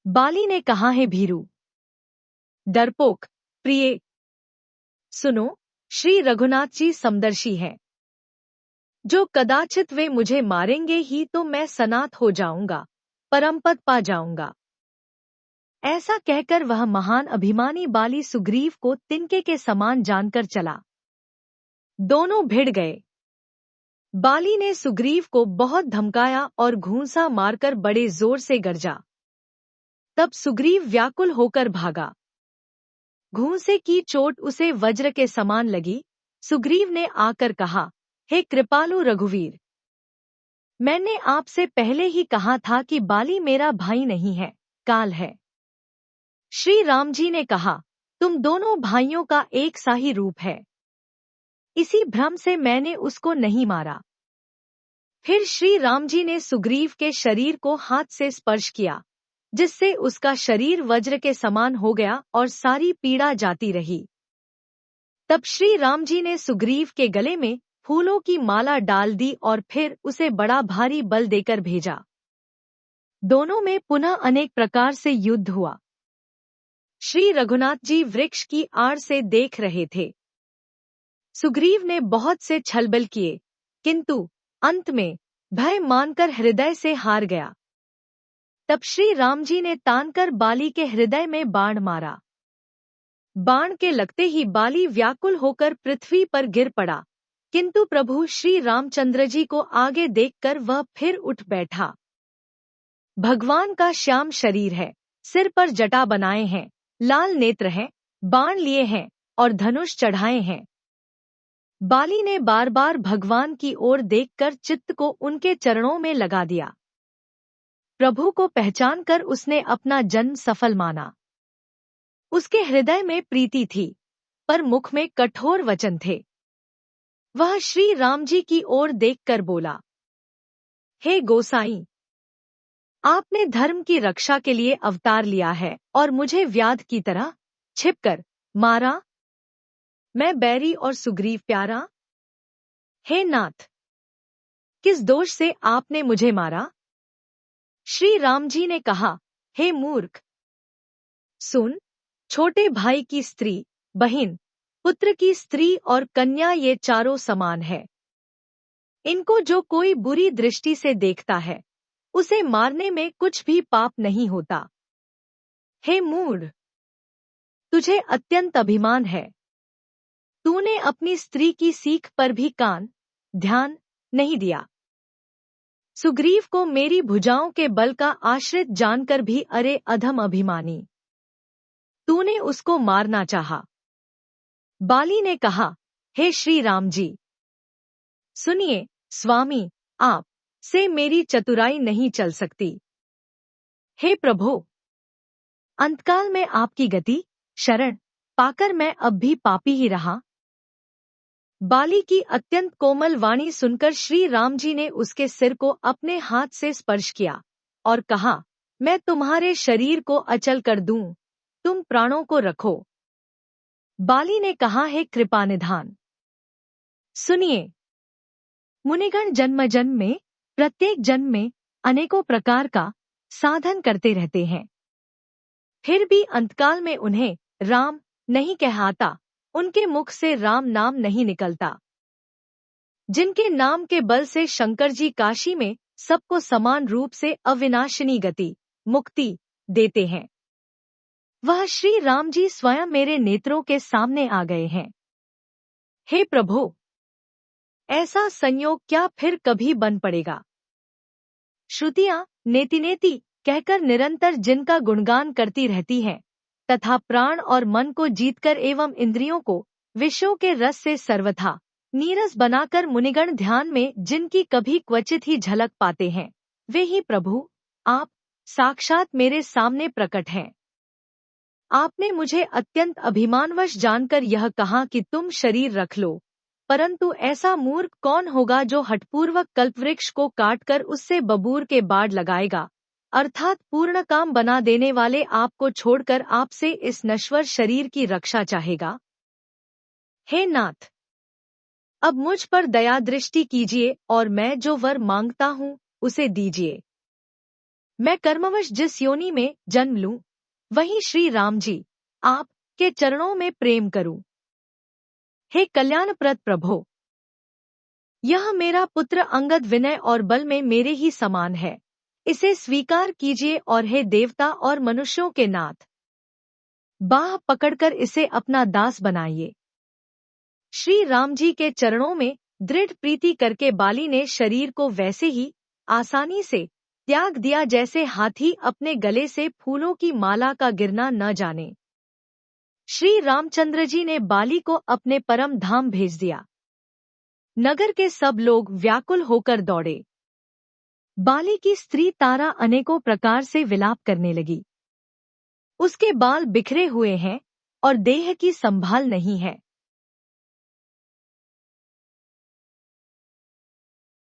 बाली ने कहा, है भीरू, डरपोक, प्रिय, सुनो, श्री रघुनाथ जी समदर्शी हैं। जो कदाचित वे मुझे मारेंगे ही तो मैं सनाथ हो जाऊंगा, परमपद पा जाऊंगा। ऐसा कहकर वह महान अभिमानी बाली सुग्रीव को तिनके के समान जानकर चला। दोनों भिड़ गए। बाली ने सुग्रीव को बहुत धमकाया और घूंसा मारकर बड़े जोर से गरजा। तब सुग्रीव व्याकुल होकर भागा। घूंसे की चोट उसे वज्र के समान लगी। सुग्रीव ने आकर कहा, हे कृपालु रघुवीर, मैंने आपसे पहले ही कहा था कि बाली मेरा भाई नहीं है, काल है। श्री राम जी ने कहा, तुम दोनों भाइयों का एक सा ही रूप है। इसी भ्रम से मैंने उसको नहीं मारा। फिर श्री राम जी ने सुग्रीव के शरीर को हाथ से स्पर्श किया, जिससे उसका शरीर वज्र के समान हो गया और सारी पीड़ा जाती रही। तब श्री राम जी ने सुग्रीव के गले में फूलों की माला डाल दी और फिर उसे बड़ा भारी बल देकर भेजा। दोनों में पुनः अनेक प्रकार से युद्ध हुआ। श्री रघुनाथ जी वृक्ष की आड़ से देख रहे थे। सुग्रीव ने बहुत से छलबल किए, किंतु अंत में भय मानकर हृदय से हार गया। तब श्री राम जी ने तानकर बाली के हृदय में बाण मारा। बाण के लगते ही बाली व्याकुल होकर पृथ्वी पर गिर पड़ा, किंतु प्रभु श्री रामचंद्र जी को आगे देखकर वह फिर उठ बैठा। भगवान का श्याम शरीर है, सिर पर जटा बनाए हैं, लाल नेत्र हैं, बाण लिए हैं और धनुष चढ़ाए हैं। बाली ने बार बार भगवान की ओर देखकर चित्त को उनके चरणों में लगा दिया। प्रभु को पहचानकर उसने अपना जन्म सफल माना। उसके हृदय में प्रीति थी, पर मुख में कठोर वचन थे। वह श्री राम जी की ओर देखकर बोला, हे गोसाई, आपने धर्म की रक्षा के लिए अवतार लिया है और मुझे व्याध की तरह छिपकर मारा। मैं बैरी और सुग्रीव प्यारा? हे नाथ, किस दोष से आपने मुझे मारा? श्री राम जी ने कहा, हे मूर्ख, सुन, छोटे भाई की स्त्री, बहन, पुत्र की स्त्री और कन्या ये चारों समान है। इनको जो कोई बुरी दृष्टि से देखता है, उसे मारने में कुछ भी पाप नहीं होता। हे मूढ़, तुझे अत्यंत अभिमान है। तूने अपनी स्त्री की सीख पर भी कान, ध्यान नहीं दिया। सुग्रीव को मेरी भुजाओं के बल का आश्रित जानकर भी अरे अधम अभिमानी, तूने उसको मारना चाहा। बाली ने कहा, हे श्री राम जी, सुनिए स्वामी, आप से मेरी चतुराई नहीं चल सकती। हे प्रभो, अंतकाल में आपकी गति शरण पाकर मैं अब भी पापी ही रहा। बाली की अत्यंत कोमल वाणी सुनकर श्री राम जी ने उसके सिर को अपने हाथ से स्पर्श किया और कहा, मैं तुम्हारे शरीर को अचल कर दूं, तुम प्राणों को रखो। बाली ने कहा, है कृपानिधान, सुनिए, मुनिगण जन्म जन्म में, प्रत्येक जन्म में अनेकों प्रकार का साधन करते रहते हैं, फिर भी अंतकाल में उन्हें राम नहीं कहता, उनके मुख से राम नाम नहीं निकलता। जिनके नाम के बल से शंकर जी काशी में सबको समान रूप से अविनाशिनी गति मुक्ति देते हैं, वह श्री राम जी स्वयं मेरे नेत्रों के सामने आ गए हैं। हे प्रभो, ऐसा संयोग क्या फिर कभी बन पड़ेगा? श्रुतियां नेति नेति कहकर निरंतर जिनका गुणगान करती रहती हैं, तथा प्राण और मन को जीतकर एवं इंद्रियों को विषयों के रस से सर्वथा नीरस बनाकर मुनिगण ध्यान में जिनकी कभी क्वचित ही झलक पाते हैं, वे ही प्रभु आप साक्षात मेरे सामने प्रकट हैं। आपने मुझे अत्यंत अभिमानवश जानकर यह कहा कि तुम शरीर रख लो, परंतु ऐसा मूर्ख कौन होगा जो हठपूर्वक कल्पवृक्ष को काटकर उससे बबूर के बाढ़ लगाएगा, अर्थात पूर्ण काम बना देने वाले आपको छोड़कर आपसे इस नश्वर शरीर की रक्षा चाहेगा। हे नाथ, अब मुझ पर दया दृष्टि कीजिए और मैं जो वर मांगता हूँ उसे दीजिए। मैं कर्मवश जिस योनि में जन्म लूं, वहीं श्री राम जी आप के चरणों में प्रेम करूं। हे कल्याणप्रद प्रभो, यह मेरा पुत्र अंगद विनय और बल में मेरे ही समान है, इसे स्वीकार कीजिए और हे देवता और मनुष्यों के नाथ, बाह पकड़कर इसे अपना दास बनाइए। श्री राम जी के चरणों में दृढ़ प्रीति करके बाली ने शरीर को वैसे ही आसानी से त्याग दिया जैसे हाथी अपने गले से फूलों की माला का गिरना न जाने। श्री रामचंद्र जी ने बाली को अपने परम धाम भेज दिया। नगर के सब लोग व्याकुल होकर दौड़े। बाली की स्त्री तारा अनेकों प्रकार से विलाप करने लगी। उसके बाल बिखरे हुए हैं और देह की संभाल नहीं है।